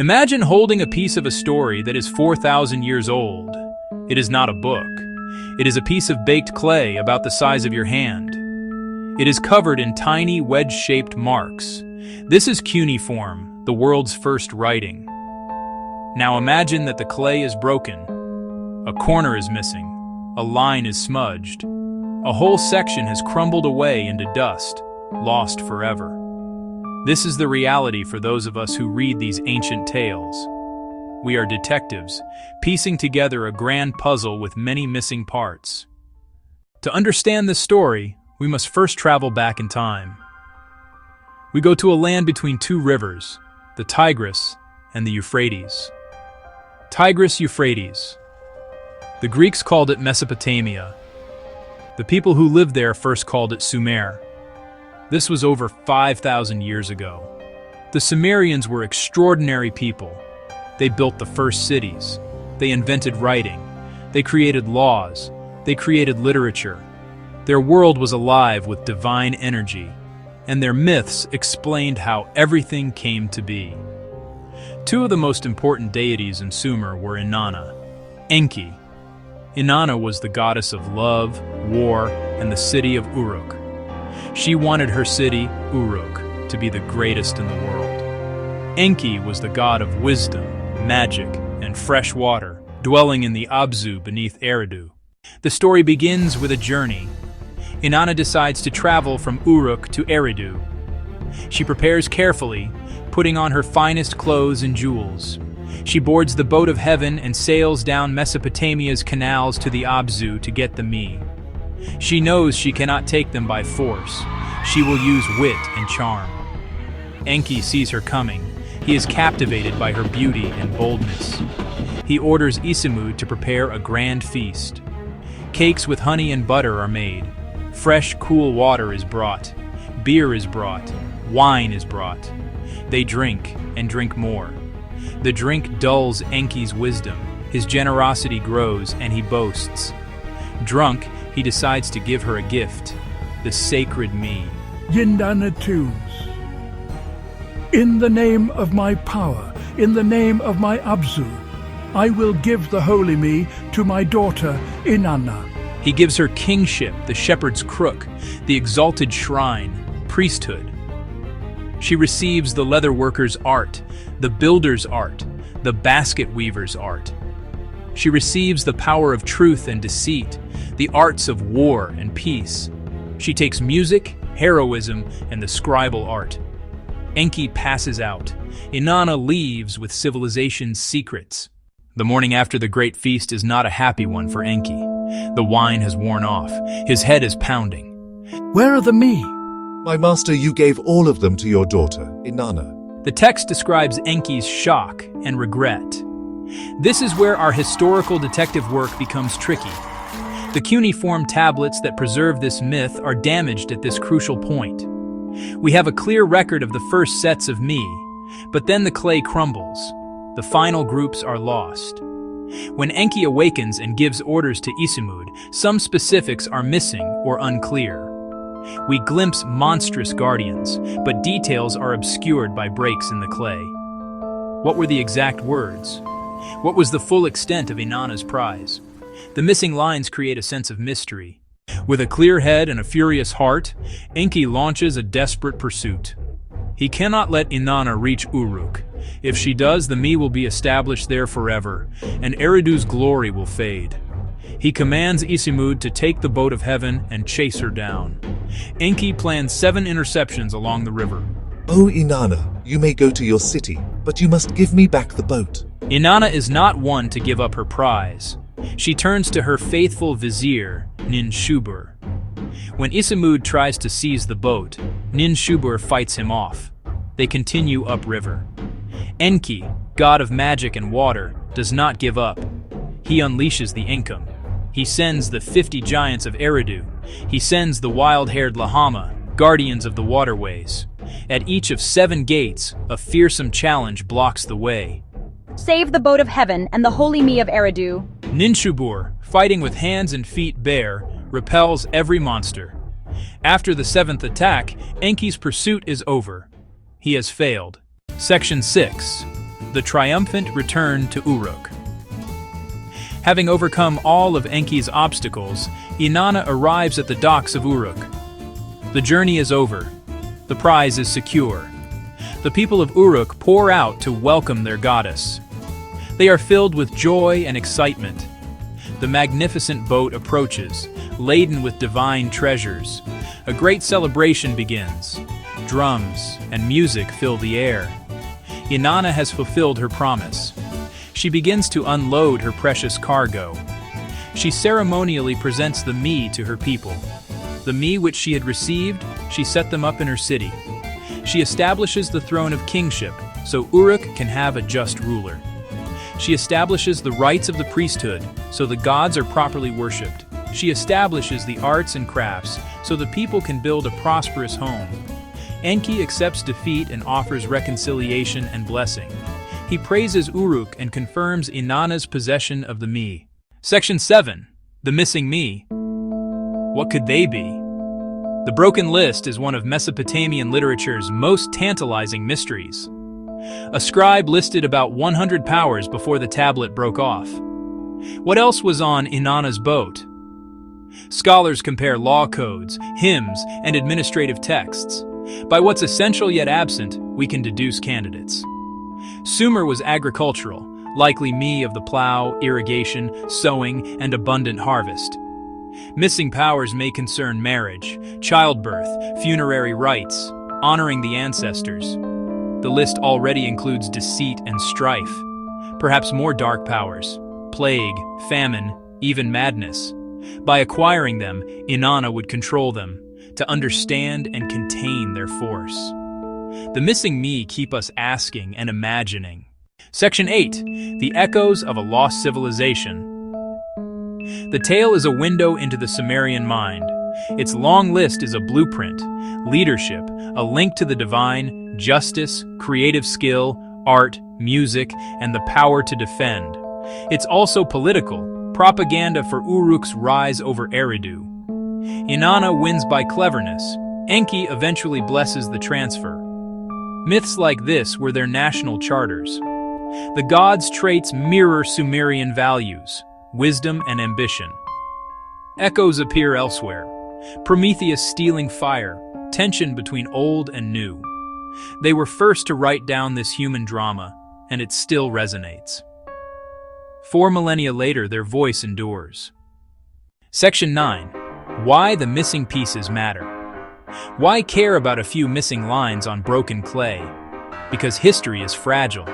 Imagine holding a piece of a story that is 4,000 years old. It is not a book. It is a piece of baked clay about the size of your hand. It is covered in tiny wedge-shaped marks. This is cuneiform, the world's first writing. Now imagine that the clay is broken. A corner is missing. A line is smudged. A whole section has crumbled away into dust, lost forever. This is the reality for those of us who read these ancient tales. We are detectives, piecing together a grand puzzle with many missing parts. To understand this story, we must first travel back in time. We go to a land between two rivers, the Tigris and the Euphrates. Tigris-Euphrates. The Greeks called it Mesopotamia. The people who lived there first called it Sumer. This was over 5,000 years ago. The Sumerians were extraordinary people. They built the first cities. They invented writing. They created laws. They created literature. Their world was alive with divine energy, and their myths explained how everything came to be. Two of the most important deities in Sumer were Inanna, Enki. Inanna was the goddess of love, war, and the city of Uruk. She wanted her city, Uruk, to be the greatest in the world. Enki was the god of wisdom, magic, and fresh water, dwelling in the Abzu beneath Eridu. The story begins with a journey. Inanna decides to travel from Uruk to Eridu. She prepares carefully, putting on her finest clothes and jewels. She boards the boat of heaven and sails down Mesopotamia's canals to the Abzu to get the me. She knows she cannot take them by force. She will use wit and charm. Enki sees her coming. He is captivated by her beauty and boldness. He orders Isimud to prepare a grand feast. Cakes with honey and butter are made. Fresh, cool water is brought. Beer is brought. Wine is brought. They drink and drink more. The drink dulls Enki's wisdom. His generosity grows and he boasts. Drunk, he decides to give her a gift, the sacred me. Inanna tunes. In the name of my power, in the name of my Abzu, I will give the holy me to my daughter Inanna. He gives her kingship, the shepherd's crook, the exalted shrine, priesthood. She receives the leather worker's art, the builder's art, the basket weaver's art. She receives the power of truth and deceit, the arts of war and peace. She takes music, heroism, and the scribal art. Enki passes out. Inanna leaves with civilization's secrets. The morning after the great feast is not a happy one for Enki. The wine has worn off. His head is pounding. Where are the me? My master, you gave all of them to your daughter, Inanna. The text describes Enki's shock and regret. This is where our historical detective work becomes tricky. The cuneiform tablets that preserve this myth are damaged at this crucial point. We have a clear record of the first sets of me, but then the clay crumbles. The final groups are lost. When Enki awakens and gives orders to Isimud, some specifics are missing or unclear. We glimpse monstrous guardians, but details are obscured by breaks in the clay. What were the exact words? What was the full extent of Inanna's prize? The missing lines create a sense of mystery. With a clear head and a furious heart, Enki launches a desperate pursuit. He cannot let Inanna reach Uruk. If she does, the me will be established there forever, and Eridu's glory will fade. He commands Isimud to take the boat of heaven and chase her down. Enki plans 7 interceptions along the river. Oh, Inanna, you may go to your city, but you must give me back the boat. Inanna is not one to give up her prize. She turns to her faithful vizier, Ninshubur. When Isimud tries to seize the boat, Ninshubur fights him off. They continue upriver. Enki, god of magic and water, does not give up. He unleashes the Inkum. He sends the 50 giants of Eridu. He sends the wild-haired Lahama, guardians of the waterways. At each of 7 gates, a fearsome challenge blocks the way. Save the boat of heaven and the holy me of Eridu. Ninshubur, fighting with hands and feet bare, repels every monster. After the 7th attack, Enki's pursuit is over. He has failed. Section 6. The triumphant return to Uruk. Having overcome all of Enki's obstacles, Inanna arrives at the docks of Uruk. The journey is over. The prize is secure. The people of Uruk pour out to welcome their goddess. They are filled with joy and excitement. The magnificent boat approaches, laden with divine treasures. A great celebration begins. Drums and music fill the air. Inanna has fulfilled her promise. She begins to unload her precious cargo. She ceremonially presents the me to her people. The me which she had received, she set them up in her city. She establishes the throne of kingship, so Uruk can have a just ruler. She establishes the rights of the priesthood, so the gods are properly worshipped. She establishes the arts and crafts, so the people can build a prosperous home. Enki accepts defeat and offers reconciliation and blessing. He praises Uruk and confirms Inanna's possession of the me. Section 7. The missing me. What could they be? The broken list is one of Mesopotamian literature's most tantalizing mysteries. A scribe listed about 100 powers before the tablet broke off. What else was on Inanna's boat? Scholars compare law codes, hymns, and administrative texts. By what's essential yet absent, we can deduce candidates. Sumer was agricultural, likely me of the plow, irrigation, sowing, and abundant harvest. Missing powers may concern marriage, childbirth, funerary rites, honoring the ancestors. The list already includes deceit and strife, perhaps more dark powers, plague, famine, even madness. By acquiring them, Inanna would control them, to understand and contain their force. The missing me keep us asking and imagining. Section 8. The Echoes of a Lost Civilization. The tale is a window into the Sumerian mind. Its long list is a blueprint, leadership, a link to the divine, justice, creative skill, art, music, and the power to defend. It's also political, propaganda for Uruk's rise over Eridu. Inanna wins by cleverness. Enki eventually blesses the transfer. Myths like this were their national charters. The gods' traits mirror Sumerian values, wisdom and ambition. Echoes appear elsewhere. Prometheus stealing fire, tension between old and new. They were first to write down this human drama, and it still resonates. 4 millennia later, their voice endures. Section 9. Why the missing pieces matter. Why care about a few missing lines on broken clay? Because history is fragile.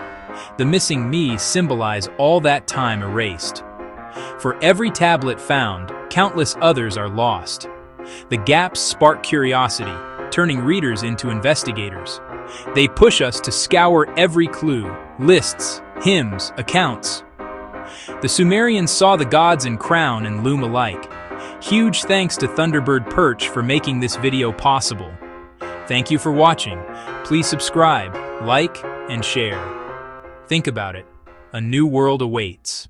The missing me symbolize all that time erased. For every tablet found, countless others are lost. The gaps spark curiosity, turning readers into investigators. They push us to scour every clue, lists, hymns, accounts. The Sumerians saw the gods in crown and loom alike. Huge thanks to Thunderbird Perch for making this video possible. Thank you for watching. Please subscribe, like, and share. Think about it. A new world awaits.